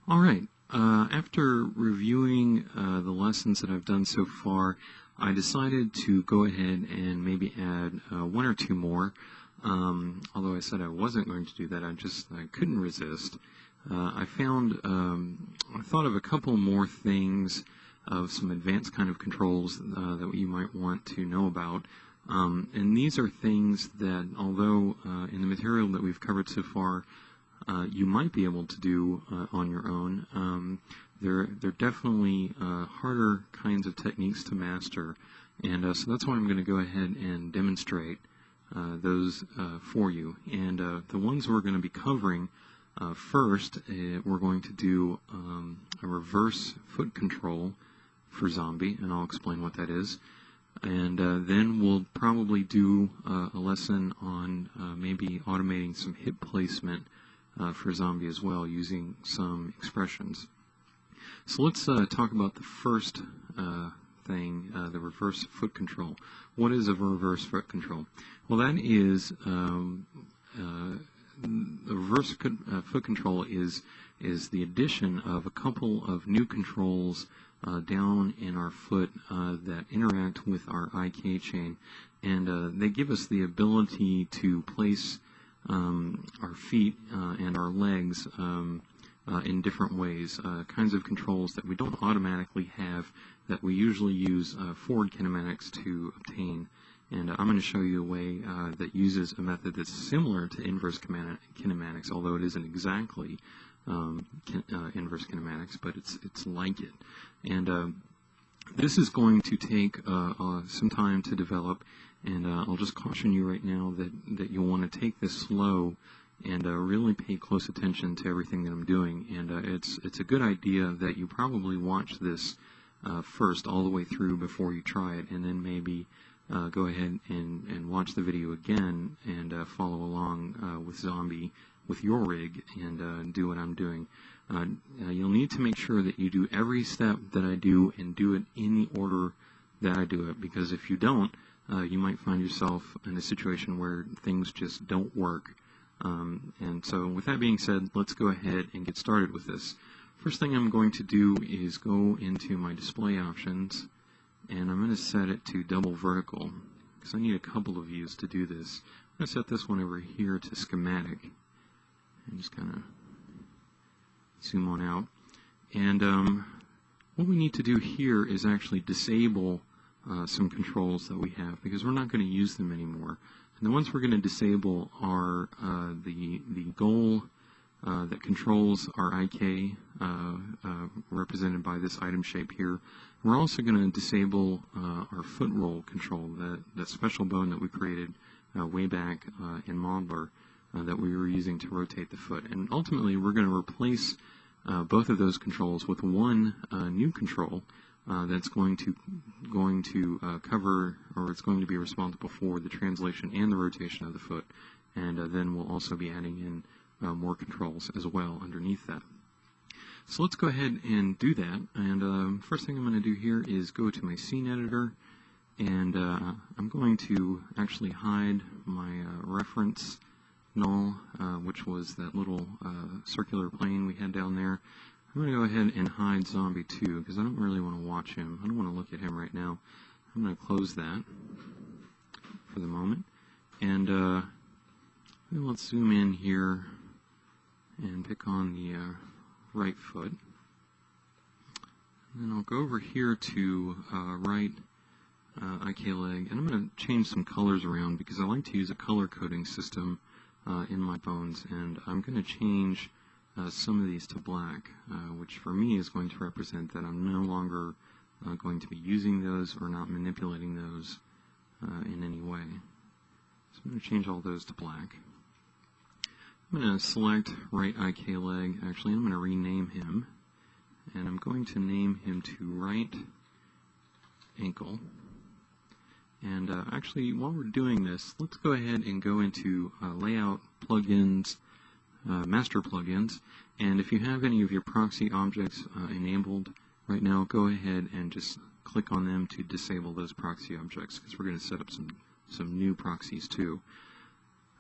All right. After reviewing the lessons that I've done so far, I decided to go ahead and maybe add one or two more. Although I said I wasn't going to do that, I couldn't resist. I thought of a couple more things of some advanced kind of controls that you might want to know about. And these are things that, although in the material that we've covered so far, you might be able to do on your own. They're definitely harder kinds of techniques to master, and so that's why I'm going to go ahead and demonstrate those for you. And the ones we're going to be covering first, we're going to do a reverse foot control for zombie, and I'll explain what that is. And then we'll probably do a lesson on maybe automating some hip placement for zombie as well, using some expressions. So let's talk about the first thing, the reverse foot control. What is a reverse foot control? Well, that is the reverse foot control is the addition of a couple of new controls down in our foot that interact with our IK chain, and they give us the ability to place our feet and our legs in different ways, kinds of controls that we don't automatically have, that we usually use forward kinematics to obtain. And I'm going to show you a way that uses a method that's similar to inverse kinematics, although it isn't exactly inverse kinematics, but it's like it. And this is going to take some time to develop, and I'll just caution you right now that you'll want to take this slow and really pay close attention to everything that I'm doing. And it's a good idea that you probably watch this first all the way through before you try it, and then maybe go ahead and watch the video again and follow along with zombie with your rig and do what I'm doing. You'll need to make sure that you do every step that I do and do it in the order that I do it, because if you don't, you might find yourself in a situation where things just don't work. And so with that being said, let's go ahead and get started with this. First thing I'm going to do is go into my display options, and I'm going to set it to double vertical, because I need a couple of views to do this. I'm going to set this one over here to schematic, and just kind of zoom on out. And what we need to do here is actually disable some controls that we have, because we're not going to use them anymore. And the ones we're going to disable are the goal that controls our IK, represented by this item shape here. We're also going to disable our foot roll control, that special bone that we created way back in Modeler that we were using to rotate the foot. And ultimately, we're going to replace both of those controls with one new control that's going to cover, or it's going to be responsible for the translation and the rotation of the foot. And then we'll also be adding in more controls as well underneath that. So let's go ahead and do that. And first thing I'm going to do here is go to my scene editor, and I'm going to actually hide my reference null, which was that little circular plane we had down there. I'm going to go ahead and hide Zombie 2, because I don't really want to watch him. I don't want to look at him right now. I'm going to close that for the moment. And let's zoom in here and pick on the right foot. And then I'll go over here to right IK leg, and I'm going to change some colors around, because I like to use a color coding system in my bones, and I'm going to change some of these to black, which for me is going to represent that I'm no longer going to be using those or not manipulating those in any way. So I'm going to change all those to black. I'm going to select right IK leg. Actually, I'm going to rename him, and I'm going to name him to right ankle. And actually, while we're doing this, let's go ahead and go into layout plugins, master plugins, and if you have any of your proxy objects enabled right now, go ahead and just click on them to disable those proxy objects, because we're going to set up some new proxies too.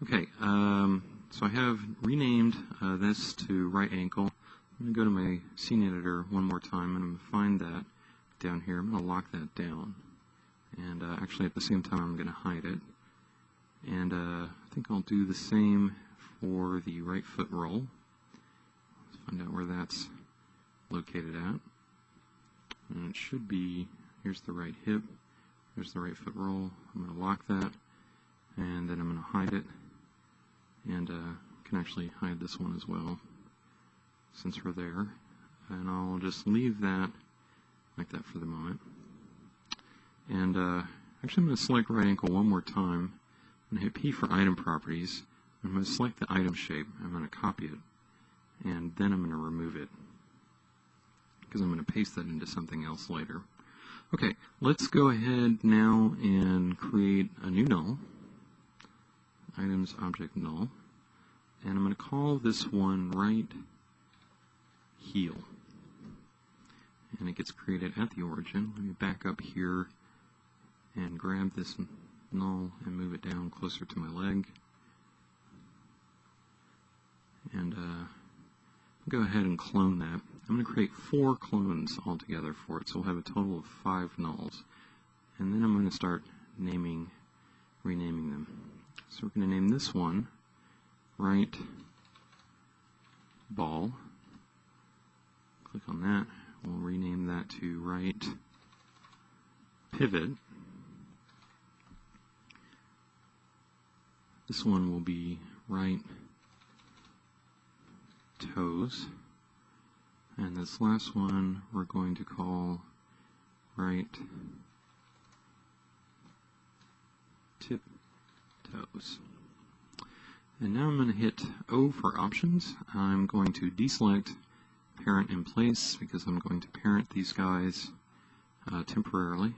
Okay, so I have renamed this to right ankle. I'm going to go to my scene editor one more time, and I'm going to find that down here. I'm going to lock that down. And actually at the same time I'm going to hide it. And I think I'll do the same for the right foot roll. Let's find out where that's located at. And it should be, here's the right hip, here's the right foot roll. I'm going to lock that, and then I'm going to hide it. And can actually hide this one as well, since we're there. And I'll just leave that like that for the moment. And actually I'm going to select right ankle one more time. I'm going to hit P for item properties. I'm going to select the item shape. I'm going to copy it. And then I'm going to remove it, because I'm going to paste that into something else later. Okay, let's go ahead now and create a new null. Items object null. And I'm going to call this one right heel. And it gets created at the origin. Let me back up here and grab this null and move it down closer to my leg. And go ahead and clone that. I'm going to create 4 clones altogether for it, so we'll have a total of 5 nulls. And then I'm going to start renaming them. So we're going to name this one right ball. Click on that. We'll rename that to right pivot. This one will be right toes. And this last one we're going to call right tip toes. And now I'm going to hit O for options. I'm going to deselect parent in place, because I'm going to parent these guys temporarily.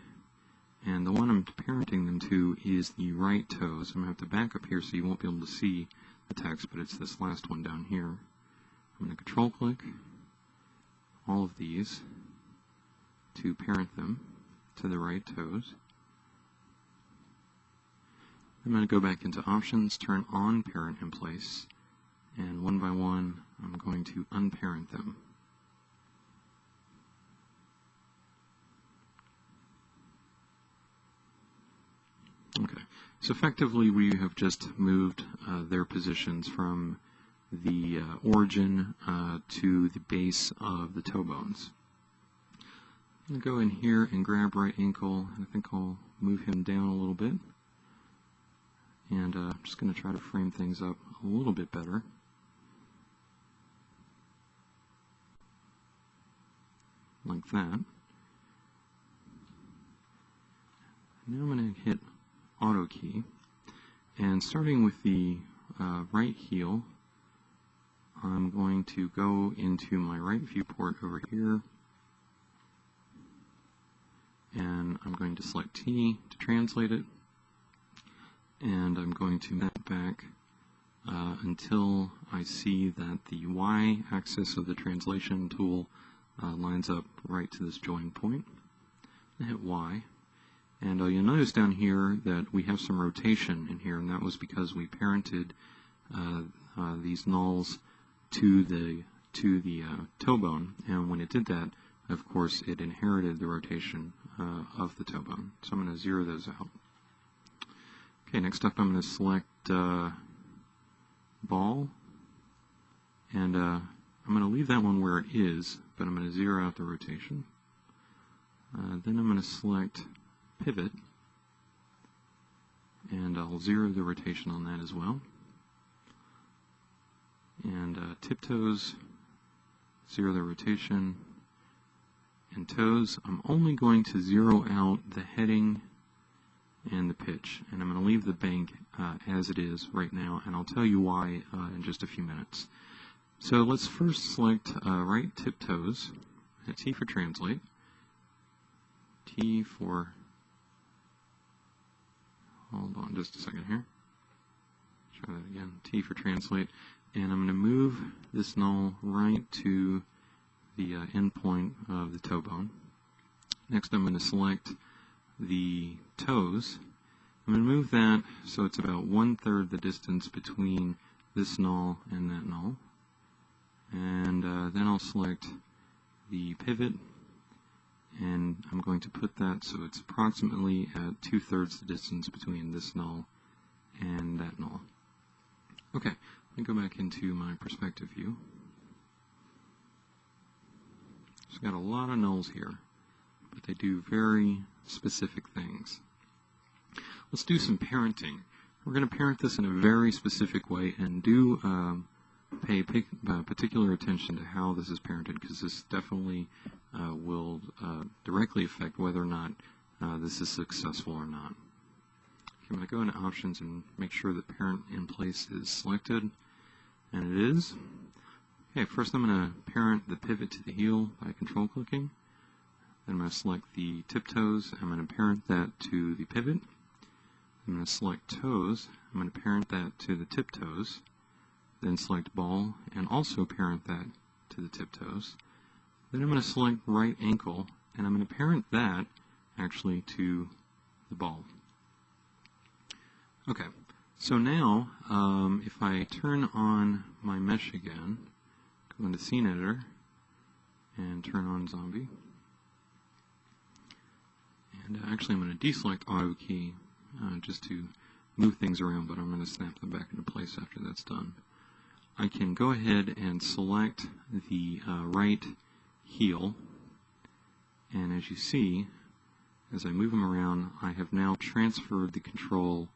And the one I'm parenting them to is the right toes. I'm going to have to back up here so you won't be able to see the text, but it's this last one down here. I'm going to control click all of these to parent them to the right toes. I'm going to go back into options, turn on parent in place, and one by one I'm going to unparent them. Okay, so effectively we have just moved their positions from the origin to the base of the toe bones. I'm going to go in here and grab right ankle, and I think I'll move him down a little bit. And I'm just going to try to frame things up a little bit better. Like that. Now I'm going to hit Auto key, and starting with the right heel, I'm going to go into my right viewport over here, and I'm going to select T to translate it, and I'm going to map back until I see that the Y axis of the translation tool lines up right to this join point. I hit Y. And you'll notice down here that we have some rotation in here, and that was because we parented these nulls to the toe bone, and when it did that, of course, it inherited the rotation of the toe bone. So I'm going to zero those out. Okay, next up I'm going to select ball, and I'm going to leave that one where it is, but I'm going to zero out the rotation. Then I'm going to select pivot, and I'll zero the rotation on that as well. And tiptoes, zero the rotation. And toes, I'm only going to zero out the heading and the pitch, and I'm going to leave the bank as it is right now, and I'll tell you why in just a few minutes. So let's first select right tiptoes, hit T for translate, T for, hold on just a second here, try that again, T for translate, and I'm going to move this null right to the end point of the toe bone. Next I'm going to select the toes. I'm going to move that so it's about 1/3 the distance between this null and that null. And then I'll select the pivot, and I'm going to put that so it's approximately at 2/3 the distance between this null and that null. Okay, let me go back into my perspective view. So I've got a lot of nulls here, but they do very specific things. Let's do some parenting. We're going to parent this in a very specific way, and do pay particular attention to how this is parented, because this definitely will directly affect whether or not this is successful or not. Okay, I'm going to go into options and make sure that parent in place is selected, and it is. Okay, first I'm going to parent the pivot to the heel by control clicking. Then I'm going to select the tiptoes. I'm going to parent that to the pivot. I'm going to select toes. I'm going to parent that to the tiptoes. Then select ball and also parent that to the tiptoes. Then I'm going to select right ankle, and I'm going to parent that actually to the ball. Okay, so now if I turn on my mesh again, go into Scene Editor and turn on Zombie. And actually I'm going to deselect Auto Key just to move things around, but I'm going to snap them back into place after that's done. I can go ahead and select the right heel, and as you see, as I move them around, I have now transferred the control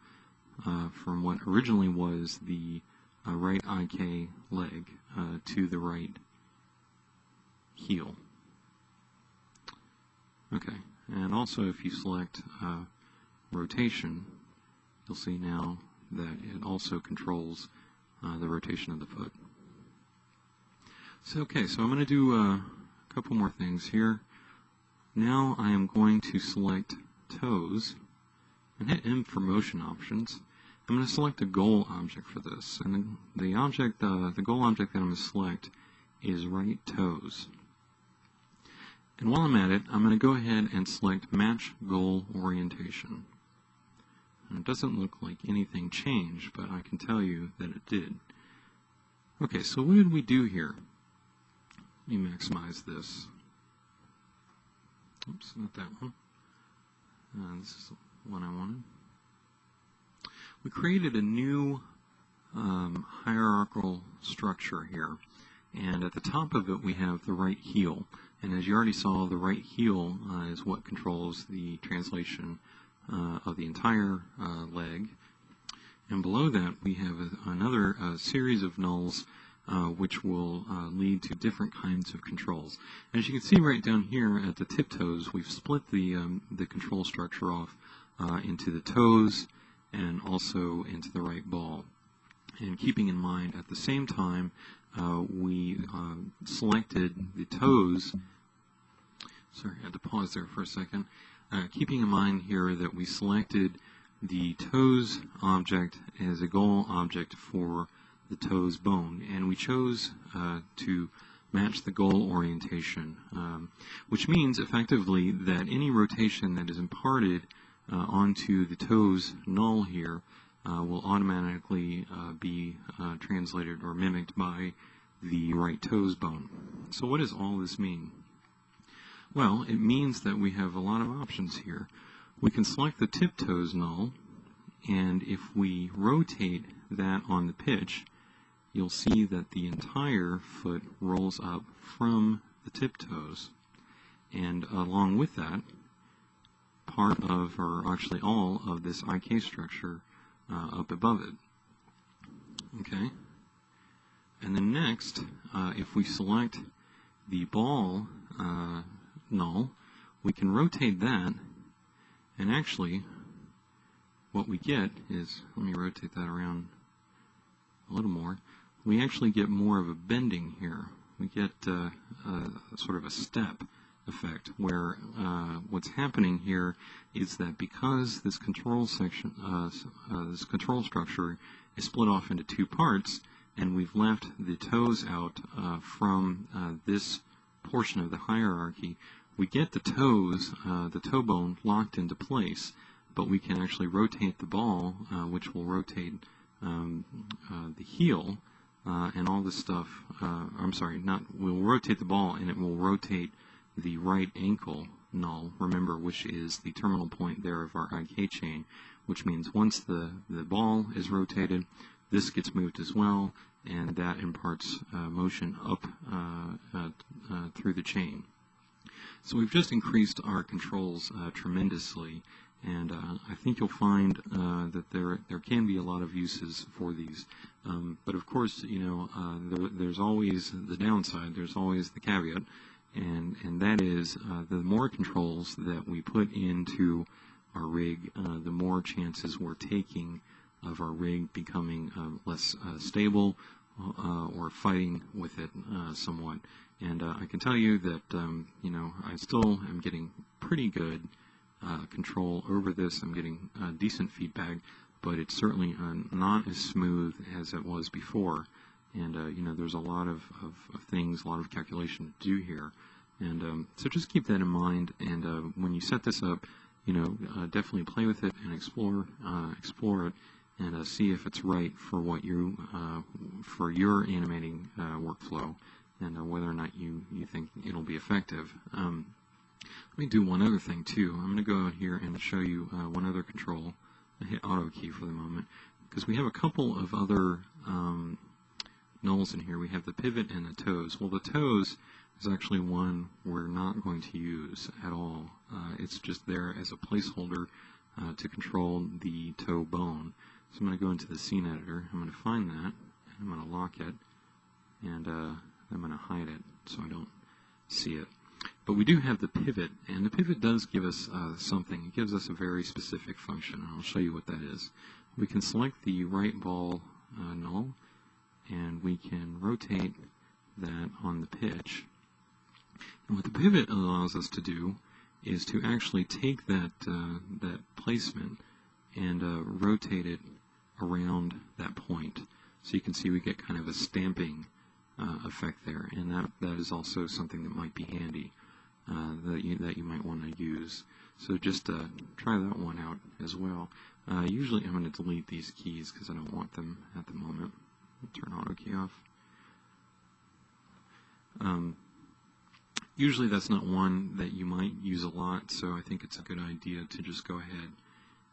from what originally was the right IK leg to the right heel. Okay, and also if you select rotation, you'll see now that it also controls the rotation of the foot. So okay, so I'm going to do a couple more things here. Now I am going to select toes and hit M for motion options. I'm going to select a goal object for this, and the object, the goal object that I'm going to select is right toes. And while I'm at it, I'm going to go ahead and select Match Goal Orientation. And it doesn't look like anything changed, but I can tell you that it did. Okay, so what did we do here? Let me maximize this. Oops, not that one. This is the one I wanted. We created a new hierarchical structure here, and at the top of it we have the right heel, and as you already saw, the right heel is what controls the translation of the entire leg, and below that we have another series of nulls which will lead to different kinds of controls. As you can see right down here at the tiptoes, we've split the control structure off into the toes and also into the right ball. And keeping in mind, at the same time, we selected the toes. Sorry, I had to pause there for a second. Keeping in mind here that we selected the toes object as a goal object for the toes bone, and we chose to match the goal orientation, which means effectively that any rotation that is imparted onto the toes null here will automatically be translated or mimicked by the right toes bone. So what does all this mean? Well, it means that we have a lot of options here. We can select the tiptoes null, and if we rotate that on the pitch, you'll see that the entire foot rolls up from the tiptoes, and along with that, part of, or actually all of this IK structure up above it. Okay, and then next, if we select the ball null, we can rotate that, and actually what we get is, let me rotate that around a little more, we actually get more of a bending here. We get sort of a step effect where what's happening here is that because this control section, this control structure is split off into two parts, and we've left the toes out from this portion of the hierarchy, we get the toes, the toe bone, locked into place, but we can actually rotate the ball, which will rotate the heel and all this stuff. I'm sorry, we'll rotate the ball, and it will rotate the right ankle null, remember, which is the terminal point there of our IK chain, which means once the ball is rotated, this gets moved as well, and that imparts motion up through the chain. So we've just increased our controls tremendously, and I think you'll find that there can be a lot of uses for these. But of course, there's always the downside, there's always the caveat, and that is the more controls that we put into our rig, the more chances we're taking of our rig becoming less stable or fighting with it somewhat. And I can tell you that I still am getting pretty good control over this. I'm getting decent feedback, but it's certainly not as smooth as it was before. And there's a lot of things, a lot of calculation to do here. And so just keep that in mind. And when you set this up, definitely play with it and explore it, and see if it's right for what for your animating workflow, and whether or not you think it'll be effective. Let me do one other thing too. I'm going to go out here and show you one other control. I hit Auto key for the moment because we have a couple of other nulls in here. We have the pivot and the toes. Well, the toes is actually one we're not going to use at all. It's just there as a placeholder to control the toe bone. So I'm going to go into the scene editor. I'm going to find that, and I'm going to lock it, and I'm going to hide it so I don't see it. But we do have the pivot, and the pivot does give us something. It gives us a very specific function, and I'll show you what that is. We can select the right ball null, and we can rotate that on the pitch. And what the pivot allows us to do is to actually take that placement and rotate it around that point. So you can see we get kind of a stamping effect there, and that is also something that might be handy that you might want to use. So just try that one out as well. Usually I'm going to delete these keys because I don't want them at the moment. Turn Auto key off. Usually that's not one that you might use a lot, so I think it's a good idea to just go ahead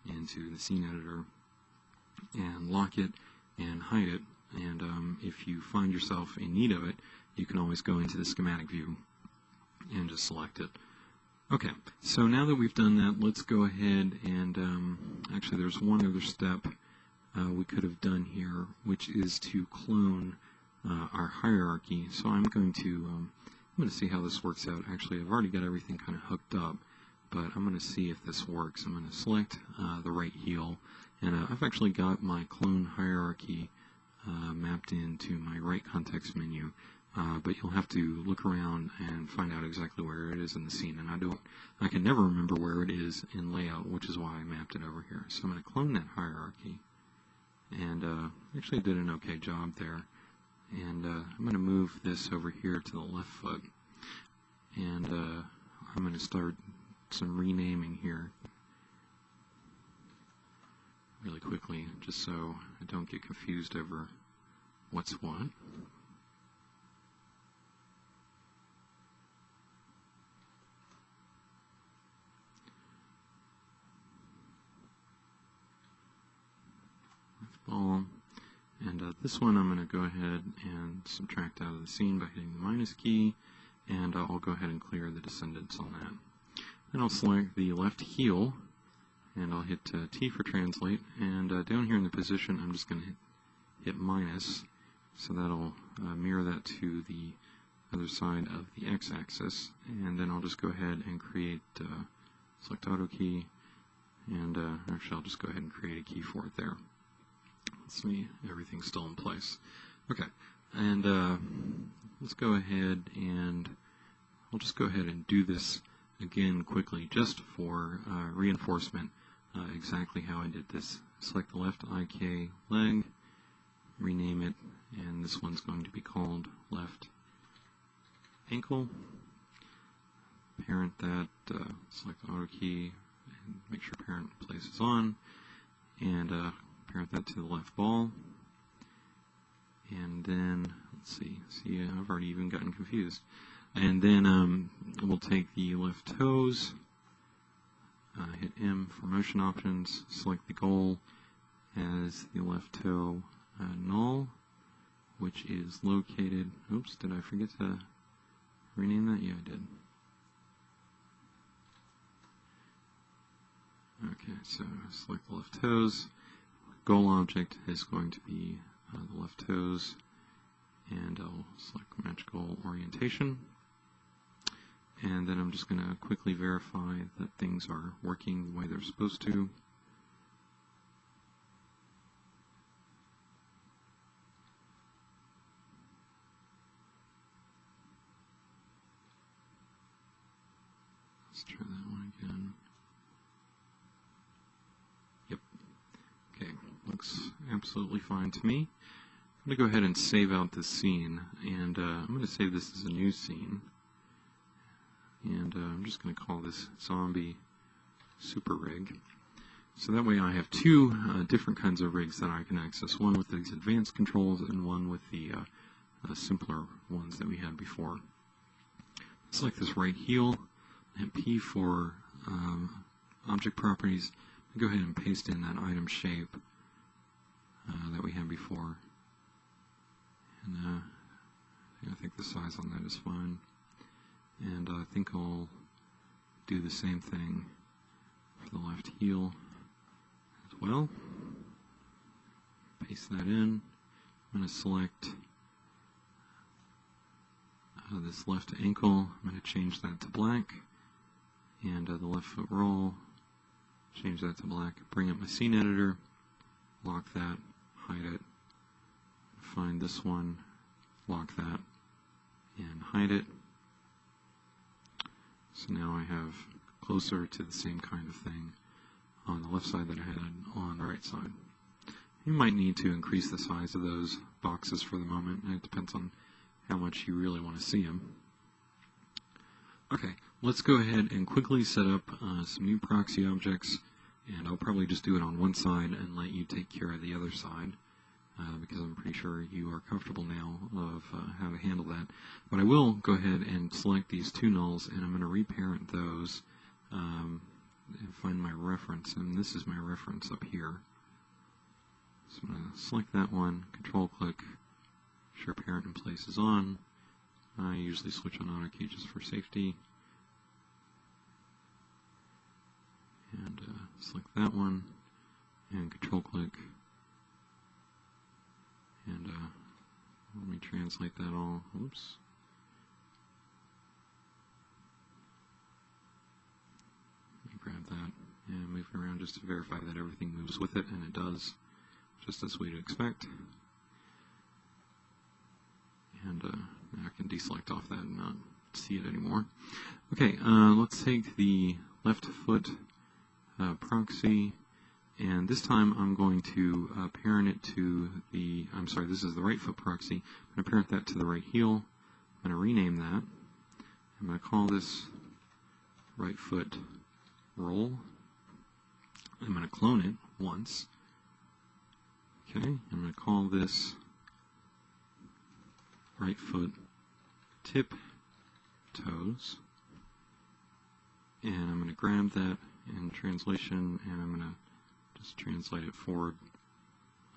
into the scene editor and lock it and hide it. And if you find yourself in need of it, you can always go into the schematic view and just select it. Okay, so now that we've done that, let's go ahead and actually there's one other step we could have done here, which is to clone our hierarchy. So I'm going to see how this works out. Actually, I've already got everything kind of hooked up, but I'm going to see if this works. I'm going to select the right heel, and I've actually got my clone hierarchy mapped into my right context menu, but you'll have to look around and find out exactly where it is in the scene, and I can never remember where it is in layout, which is why I mapped it over here. So I'm going to clone that hierarchy, and actually did an okay job there. And I'm going to move this over here to the left foot, and I'm going to start some renaming here really quickly, just so I don't get confused over what's what. Left ball. And this one I'm going to go ahead and subtract out of the scene by hitting the minus key, and I'll go ahead and clear the descendants on that. Then I'll select the left heel, and I'll hit T for translate, and down here in the position I'm just going to hit minus, so that'll mirror that to the other side of the x-axis, and then I'll just go ahead and create, select Auto key, and actually I'll just go ahead and create a key for it there. Let's see, everything's still in place. Okay, and let's go ahead and I'll just go ahead and do this again quickly just for reinforcement, exactly how I did this. Select the left IK leg, rename it, and this one's going to be called left ankle. Parent that, select Auto key, and make sure parent place is on, and parent that to the left ball, And then, let's see, I've already even gotten confused. And then we'll take the left toes, hit M for motion options, select the goal as the left toe null, which is located, oops, did I forget to rename that? Yeah, I did. Okay, so select the left toes. Goal object is going to be the left toes, and I'll select match goal orientation. And then I'm just going to quickly verify that things are working the way they're supposed to. Let's try that one again. Yep. Okay, looks absolutely fine to me. I'm going to go ahead and save out this scene, and I'm going to save this as a new scene. And I'm just going to call this zombie super rig. So that way I have two different kinds of rigs that I can access, one with these advanced controls and one with the simpler ones that we had before. Select this right heel, hit P for object properties, and go ahead and paste in that item shape that we had before. And I think the size on that is fine. And I think I'll do the same thing for the left heel as well. Paste that in. I'm going to select this left ankle. I'm going to change that to black. And the left foot roll, change that to black. Bring up my scene editor, lock that, hide it. Find this one, lock that, and hide it. So now I have closer to the same kind of thing on the left side that I had on the right side. You might need to increase the size of those boxes for the moment, and it depends on how much you really want to see them. Okay, let's go ahead and quickly set up some new proxy objects, and I'll probably just do it on one side and let you take care of the other side. Because I'm pretty sure you are comfortable now of how to handle that. But I will go ahead and select these two nulls, and I'm going to reparent those and find my reference, and this is my reference up here. So I'm going to select that one, control click, sure parent in place is on. I usually switch on auto key just for safety. And select that one, and control click. And let me translate that all. Oops. Let me grab that and move it around just to verify that everything moves with it, and it does, just as we'd expect. And now I can deselect off that and not see it anymore. Okay, let's take the left foot proxy. And this time I'm going to parent it to the, this is the right foot proxy. I'm going to parent that to the right heel. I'm going to rename that. I'm going to call this right foot roll. I'm going to clone it once. Okay, I'm going to call this right foot tip toes. And I'm going to grab that in translation, and I'm going to just translate it forward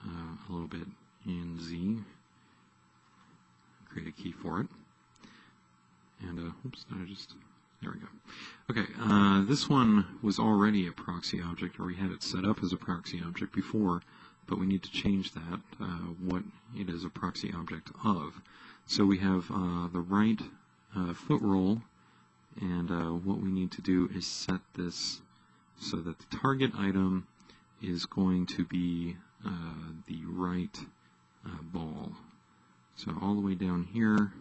a little bit in Z. Create a key for it. And, oops, there we go. Okay, this one was already a proxy object, or we had it set up as a proxy object before, but we need to change that, what it is a proxy object of. So we have the right foot roll, and what we need to do is set this so that the target item is going to be the right ball. So all the way down here,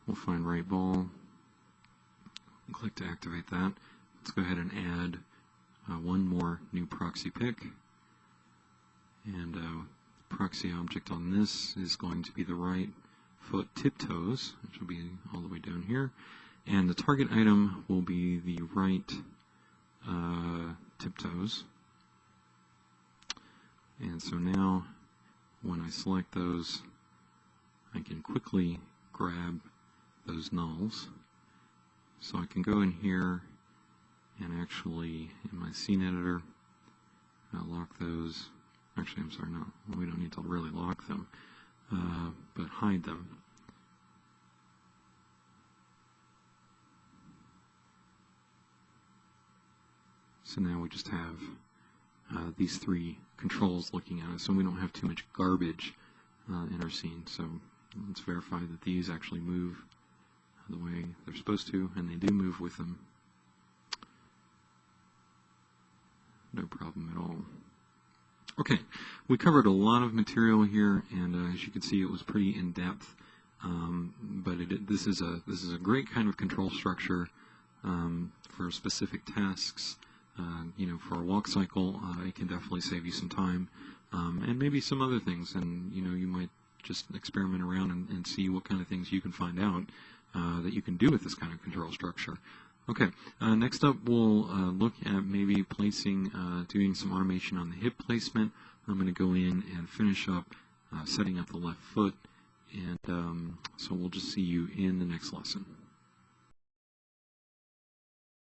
we'll find right ball. Click to activate that. Let's go ahead and add one more new proxy pick. And the proxy object on this is going to be the right foot tiptoes, which will be all the way down here. And the target item will be the right tiptoes. And so now, when I select those, I can quickly grab those nulls. So I can go in here and actually, in my scene editor, lock those. Actually, I'm sorry, no, we don't need to really lock them, but hide them. So now we just have these three controls looking at us, so we don't have too much garbage in our scene. So let's verify that these actually move the way they're supposed to, and they do move with them. No problem at all. Okay, we covered a lot of material here, and as you can see, it was pretty in depth. But this is a great kind of control structure for specific tasks. For a walk cycle, it can definitely save you some time, and maybe some other things. And you might just experiment around and see what kind of things you can find out that you can do with this kind of control structure. Okay, next up we'll look at maybe placing, doing some automation on the hip placement. I'm going to go in and finish up setting up the left foot, and so we'll just see you in the next lesson.